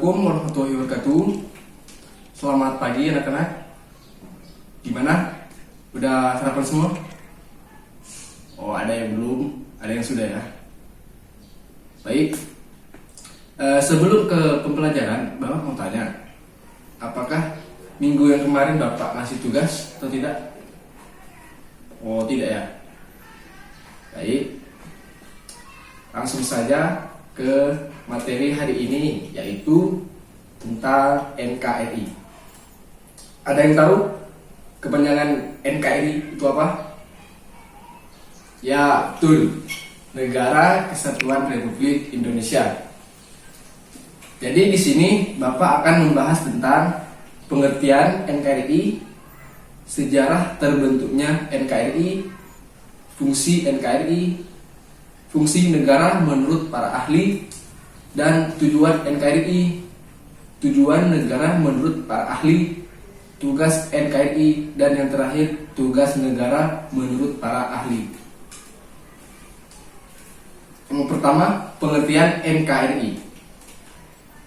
Assalamualaikum warahmatullahi wabarakatuh. Selamat pagi anak-anak. Gimana? Udah sarapan semua? Oh, ada yang belum, ada yang sudah ya. Baik. Sebelum ke pembelajaran, Bapak mau tanya, apakah minggu yang kemarin Bapak ngasih tugas atau tidak? Oh, tidak ya. Baik. Langsung saja ke materi hari ini, yaitu tentang NKRI. Ada yang tahu kepanjangan NKRI itu apa? Ya, betul. Negara Kesatuan Republik Indonesia. Jadi di sini Bapak akan membahas tentang pengertian NKRI, sejarah terbentuknya NKRI, fungsi NKRI, fungsi negara menurut para ahli, dan tujuan NKRI, tujuan negara menurut para ahli, tugas NKRI, dan yang terakhir tugas negara menurut para ahli. Yang pertama, pengertian NKRI.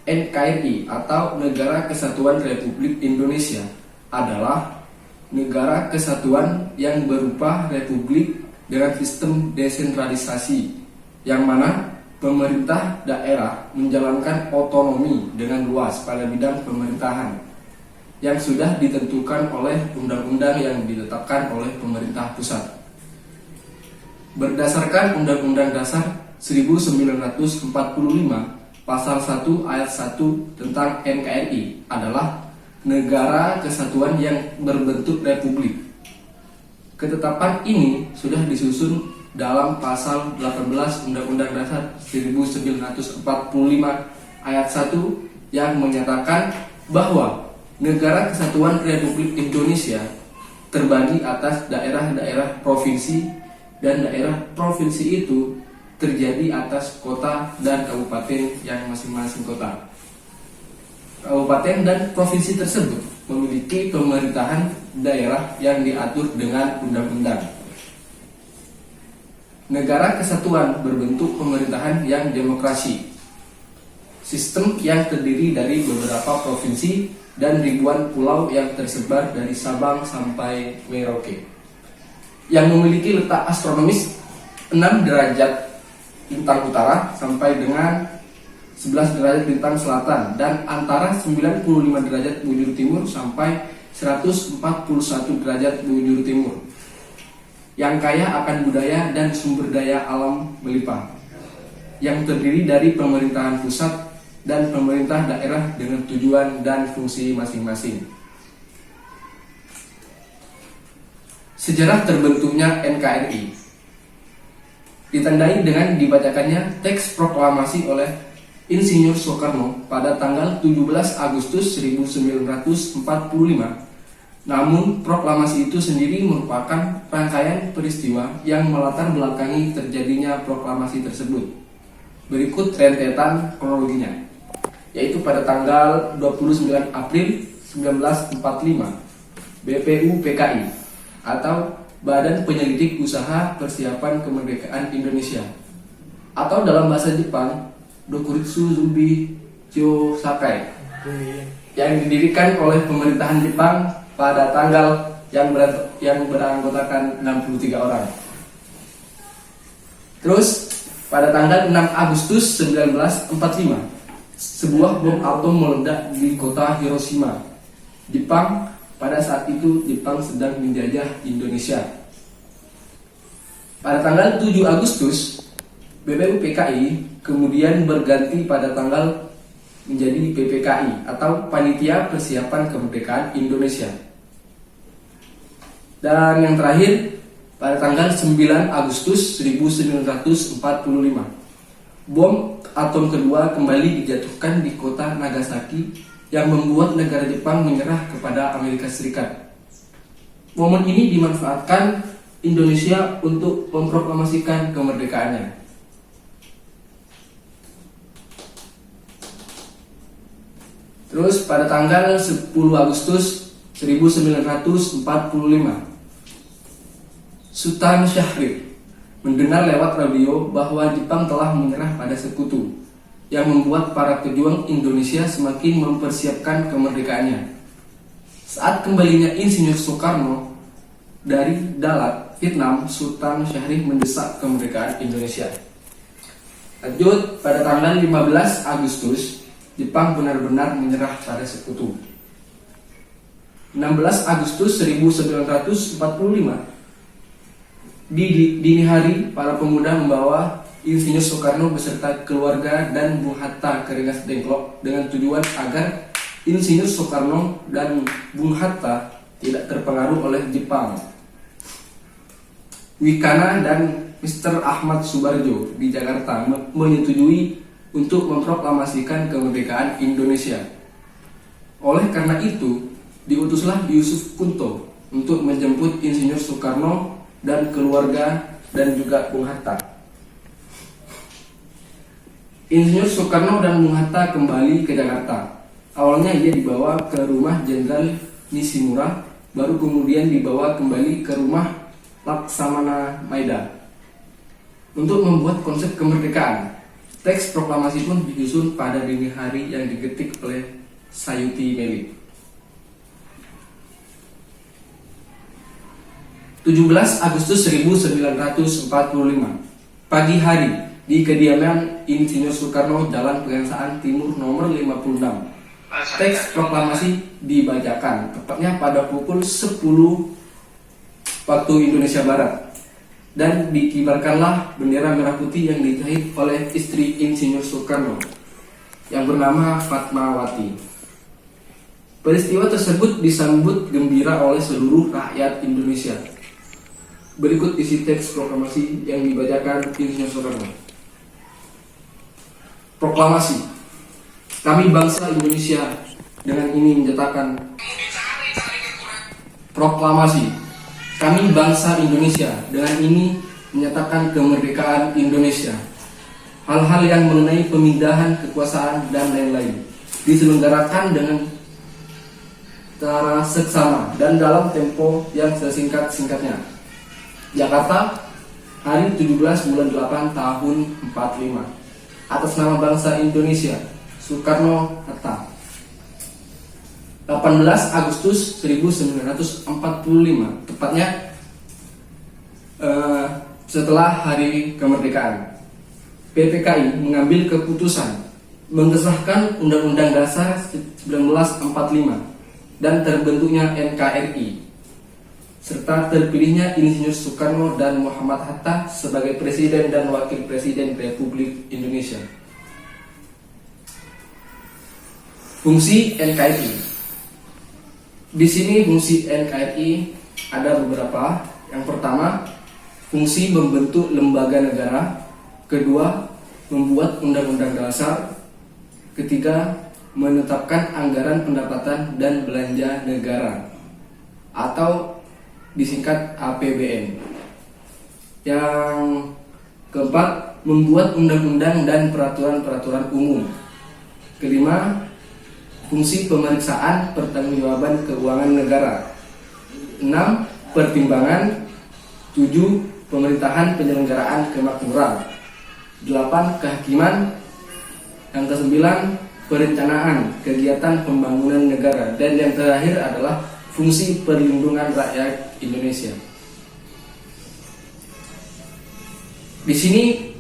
NKRI atau Negara Kesatuan Republik Indonesia adalah negara kesatuan yang berupa republik dengan sistem desentralisasi, yang mana pemerintah daerah menjalankan otonomi dengan luas pada bidang pemerintahan yang sudah ditentukan oleh undang-undang yang ditetapkan oleh pemerintah pusat. Berdasarkan Undang-Undang Dasar 1945, Pasal 1 Ayat 1 tentang NKRI adalah negara kesatuan yang berbentuk republik. Ketetapan ini sudah disusun dalam Pasal 18 Undang-Undang Dasar 1945 Ayat 1 yang menyatakan bahwa Negara Kesatuan Republik Indonesia terbagi atas daerah-daerah provinsi, dan daerah provinsi itu terjadi atas kota dan kabupaten yang masing-masing kota. Kabupaten dan provinsi tersebut memiliki pemerintahan daerah yang diatur dengan undang-undang. Negara kesatuan berbentuk pemerintahan yang demokrasi, sistem yang terdiri dari beberapa provinsi dan ribuan pulau yang tersebar dari Sabang sampai Merauke, yang memiliki letak astronomis 6 derajat lintang utara sampai dengan 11 derajat lintang selatan, dan antara 95 derajat bujur timur sampai 141 derajat bujur timur, yang kaya akan budaya dan sumber daya alam melimpah, yang terdiri dari pemerintahan pusat dan pemerintah daerah dengan tujuan dan fungsi masing-masing. Sejarah terbentuknya NKRI ditandai dengan dibacakannya teks proklamasi oleh Insinyur Soekarno pada tanggal 17 Agustus 1945. Namun proklamasi itu sendiri merupakan rangkaian peristiwa yang melatar belakangi terjadinya proklamasi tersebut. Berikut rentetan kronologinya, yaitu pada tanggal 29 April 1945, BPUPKI atau Badan Penyelidik Usaha Persiapan Kemerdekaan Indonesia, atau dalam bahasa Jepang Dokuritsu Zubi Kyosakai, yang didirikan oleh pemerintahan Jepang pada tanggal yang beranggotakan 63 orang. Terus pada tanggal 6 Agustus 1945, sebuah bom atom meledak di kota Hiroshima, Jepang. Pada saat itu Jepang sedang menjajah Indonesia. Pada tanggal 7 Agustus, BPUPKI kemudian berganti pada tanggal menjadi PPKI atau Panitia Persiapan Kemerdekaan Indonesia. Dan yang terakhir, pada tanggal 9 Agustus 1945, bom atom kedua kembali dijatuhkan di kota Nagasaki, yang membuat negara Jepang menyerah kepada Amerika Serikat. Momen ini dimanfaatkan Indonesia untuk memproklamasikan kemerdekaannya. Terus pada tanggal 10 Agustus 1945, Sultan Syahrir mendengar lewat radio bahwa Jepang telah menyerah pada sekutu. yang membuat para pejuang Indonesia semakin mempersiapkan kemerdekaannya. Saat kembalinya Insinyur Soekarno dari Dalat, Vietnam, Sultan Syahrir mendesak kemerdekaan Indonesia. Lanjut, pada tanggal 15 Agustus, Jepang benar-benar menyerah pada sekutu. 16 Agustus 1945, di dini hari, para pemuda membawa Insinyur Soekarno beserta keluarga dan Bung Hatta ke Rengas Dengklok dengan tujuan agar Insinyur Soekarno dan Bung Hatta tidak terpengaruh oleh Jepang. Wikana dan Mr. Ahmad Subarjo di Jakarta menyetujui untuk memproklamasikan kemerdekaan Indonesia. Oleh karena itu, diutuslah Yusuf Kunto untuk menjemput Insinyur Soekarno dan keluarga dan juga Bung Hatta. Insinyur Soekarno dan Bung Hatta kembali ke Jakarta. Awalnya ia dibawa ke rumah Jenderal Nishimura, baru kemudian dibawa kembali ke rumah Laksamana Maeda untuk membuat konsep kemerdekaan. Teks proklamasi pun disusun pada dini hari yang digetik oleh Sayuti Meli. 17 Agustus 1945, pagi hari, di kediaman Insinyur Soekarno, Jalan Pegangsaan Timur nomor 56. Teks proklamasi dibacakan tepatnya pada pukul 10 waktu Indonesia Barat, dan dikibarkanlah bendera merah putih yang dijahit oleh istri Insinyur Soekarno yang bernama Fatmawati. Peristiwa tersebut disambut gembira oleh seluruh rakyat Indonesia. Berikut isi teks proklamasi yang dibacakan Insinyur Soekarno. Proklamasi. Kami bangsa Indonesia dengan ini menyatakan. Proklamasi. Kami bangsa Indonesia dengan ini menyatakan kemerdekaan Indonesia. Hal-hal yang mengenai pemindahan kekuasaan dan lain-lain diselenggarakan dengan cara seksama dan dalam tempo yang sesingkat-singkatnya. Jakarta, hari 17 bulan 8 tahun 45. Atas nama bangsa Indonesia, Soekarno Hatta. 18 Agustus 1945, tepatnya setelah hari kemerdekaan, PPKI mengambil keputusan mengesahkan Undang-Undang Dasar 1945 dan terbentuknya NKRI, serta terpilihnya Insinyur Soekarno dan Muhammad Hatta sebagai Presiden dan Wakil Presiden Republik Indonesia. Fungsi NKRI. Di sini fungsi NKRI ada beberapa. Yang pertama, fungsi membentuk lembaga negara. Kedua, membuat undang-undang dasar. Ketiga, menetapkan anggaran pendapatan dan belanja negara atau disingkat APBN. Yang keempat, membuat undang-undang dan peraturan-peraturan umum. Kelima, fungsi pemeriksaan pertanggungjawaban keuangan negara. 6. Pertimbangan. 7. Pemerintahan penyelenggaraan kemakmuran. 8. Kehakiman. Yang ke-9, perencanaan kegiatan pembangunan negara. Dan yang terakhir adalah fungsi perlindungan rakyat Indonesia. Di sini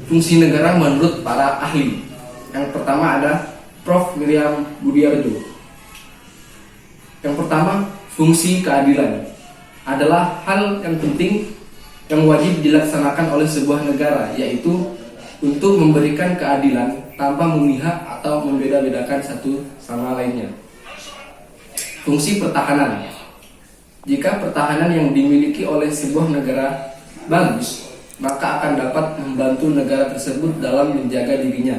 fungsi negara menurut para ahli. Yang pertama ada Prof. Miriam Budiarjo. Yang pertama, fungsi keadilan adalah hal yang penting yang wajib dilaksanakan oleh sebuah negara, yaitu untuk memberikan keadilan tanpa memihak atau membeda-bedakan satu sama lainnya. Fungsi pertahanan. Jika pertahanan yang dimiliki oleh sebuah negara bagus, maka akan dapat membantu negara tersebut dalam menjaga dirinya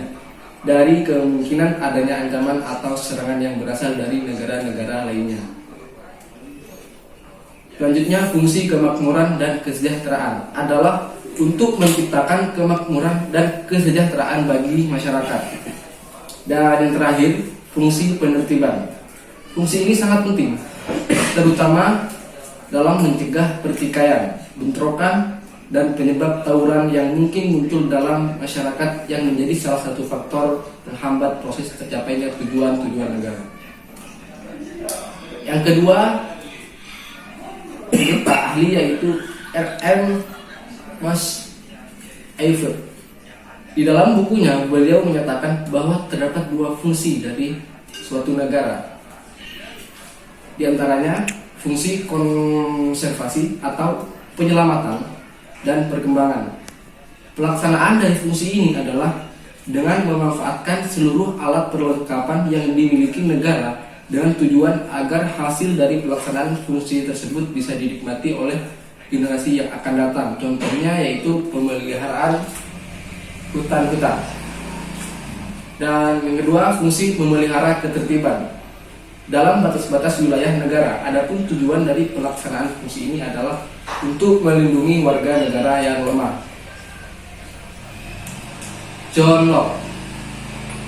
dari kemungkinan adanya ancaman atau serangan yang berasal dari negara-negara lainnya. Selanjutnya, fungsi kemakmuran dan kesejahteraan adalah untuk menciptakan kemakmuran dan kesejahteraan bagi masyarakat. Dan yang terakhir, fungsi penertiban. Fungsi ini sangat penting, terutama dalam mencegah pertikaian, bentrokan, dan penyebab tawuran yang mungkin muncul dalam masyarakat yang menjadi salah satu faktor penghambat proses tercapainya tujuan-tujuan negara. Yang kedua, menurut Pak ahli yaitu R.M. Mas-Eifert. Di dalam bukunya, beliau menyatakan bahwa terdapat dua fungsi dari suatu negara. Di antaranya, fungsi konservasi atau penyelamatan dan perkembangan. Pelaksanaan dari fungsi ini adalah dengan memanfaatkan seluruh alat perlengkapan yang dimiliki negara dengan tujuan agar hasil dari pelaksanaan fungsi tersebut bisa dinikmati oleh generasi yang akan datang. Contohnya yaitu pemeliharaan hutan-hutan. Dan yang kedua, fungsi memelihara ketertiban dalam batas-batas wilayah negara. Adapun tujuan dari pelaksanaan fungsi ini adalah untuk melindungi warga negara yang lemah. John Locke,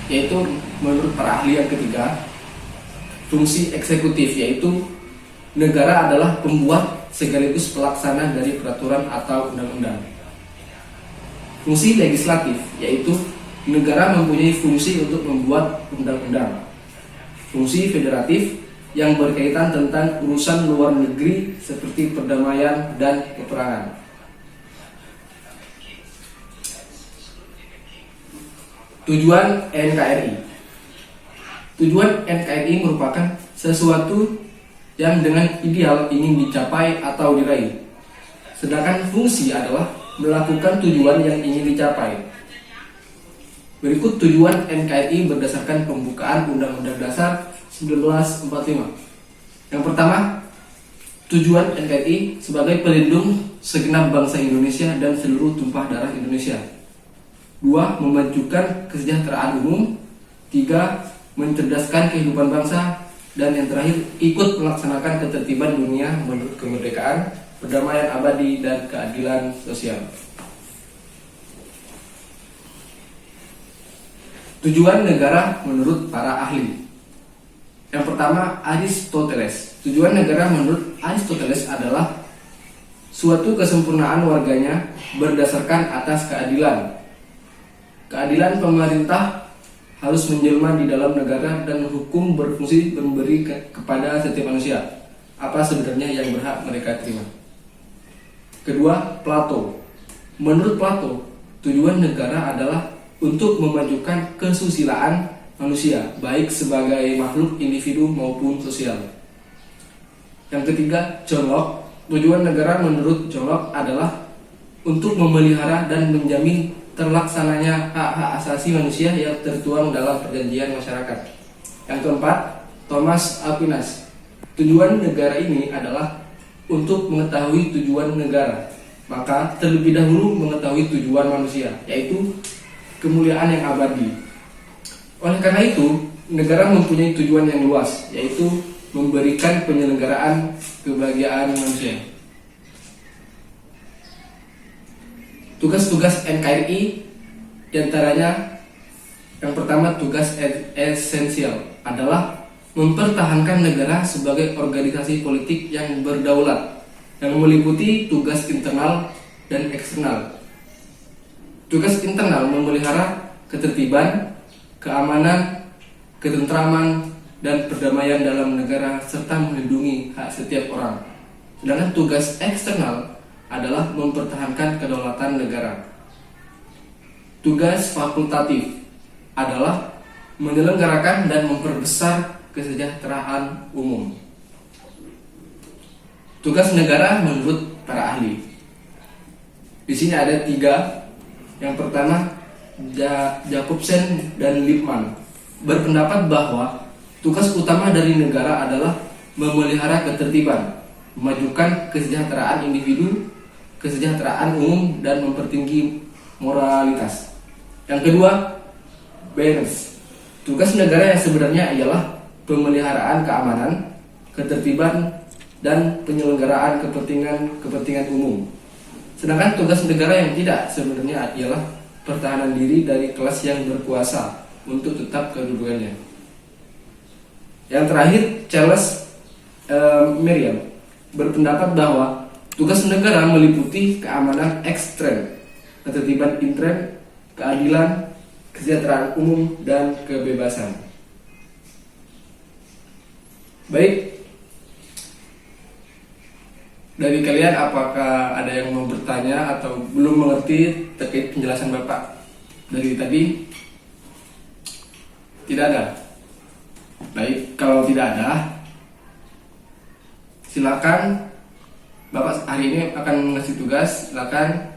yaitu menurut para ahli yang ketiga, fungsi eksekutif, yaitu negara adalah pembuat sekaligus pelaksana dari peraturan atau undang-undang. Fungsi legislatif, yaitu negara mempunyai fungsi untuk membuat undang-undang. Fungsi federatif yang berkaitan tentang urusan luar negeri seperti perdamaian dan peperangan. Tujuan NKRI. Tujuan NKRI merupakan sesuatu yang dengan ideal ingin dicapai atau diraih. Sedangkan fungsi adalah melakukan tujuan yang ingin dicapai. Berikut tujuan NKRI berdasarkan pembukaan Undang-Undang Dasar 1945. Yang pertama, tujuan NKRI sebagai pelindung segenap bangsa Indonesia dan seluruh tumpah darah Indonesia. 2. Memajukan kesejahteraan umum. 3. Mencerdaskan kehidupan bangsa. Dan yang terakhir, ikut melaksanakan ketertiban dunia menurut kemerdekaan, perdamaian abadi, dan keadilan sosial. Tujuan negara menurut para ahli. Yang pertama, Aristoteles. Tujuan negara menurut Aristoteles adalah suatu kesempurnaan warganya berdasarkan atas keadilan. Keadilan pemerintah harus menjelma di dalam negara dan hukum berfungsi memberi kepada setiap manusia apa sebenarnya yang berhak mereka terima. Kedua, Plato. Menurut Plato, tujuan negara adalah untuk memajukan kesusilaan manusia, baik sebagai makhluk individu maupun sosial. Yang ketiga, John Locke. Tujuan negara menurut John Locke adalah untuk memelihara dan menjamin terlaksananya hak-hak asasi manusia yang tertuang dalam perjanjian masyarakat. Yang keempat, Thomas Aquinas. Tujuan negara ini adalah untuk mengetahui tujuan negara. Maka terlebih dahulu mengetahui tujuan manusia, yaitu kemuliaan yang abadi. Oleh karena itu, negara mempunyai tujuan yang luas, yaitu memberikan penyelenggaraan kebahagiaan manusia. Tugas-tugas NKRI diantaranya, yang pertama, tugas esensial adalah mempertahankan negara sebagai organisasi politik yang berdaulat, yang meliputi tugas internal dan eksternal. Tugas internal memelihara ketertiban, keamanan, ketentraman, dan perdamaian dalam negara serta melindungi hak setiap orang. Sedangkan tugas eksternal adalah mempertahankan kedaulatan negara. Tugas fakultatif adalah menyelenggarakan dan memperbesar kesejahteraan umum. Tugas negara menurut para ahli. Di sini ada 3. Yang pertama, Jacobsen dan Lippmann berpendapat bahwa tugas utama dari negara adalah memelihara ketertiban, memajukan kesejahteraan individu, kesejahteraan umum, dan mempertinggi moralitas. Yang kedua, Barnes. Tugas negara yang sebenarnya ialah pemeliharaan keamanan, ketertiban, dan penyelenggaraan kepentingan umum. Sedangkan tugas negara yang tidak sebenarnya ialah pertahanan diri dari kelas yang berkuasa untuk tetap kedudukannya. Yang terakhir, Charles Merriam berpendapat bahwa Tugas negara meliputi keamanan ekstrem, ketertiban intern, keadilan, kesejahteraan umum, dan kebebasan. Baik, dari kalian apakah ada yang mau bertanya atau belum mengerti terkait penjelasan Bapak dari tadi? Tidak ada. Baik, kalau tidak ada, silakan. Bapak hari ini akan mengasih tugas. Silakan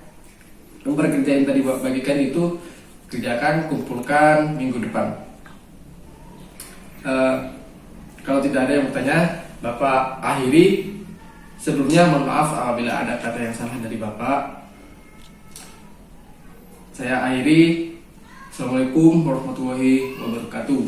lembar kerja yang tadi Bapak bagikan itu kerjakan, kumpulkan minggu depan. Kalau tidak ada yang bertanya, Bapak akhiri. Sebelumnya mohon maaf apabila ada kata yang salah dari Bapak. Saya akhiri. Assalamualaikum warahmatullahi wabarakatuh.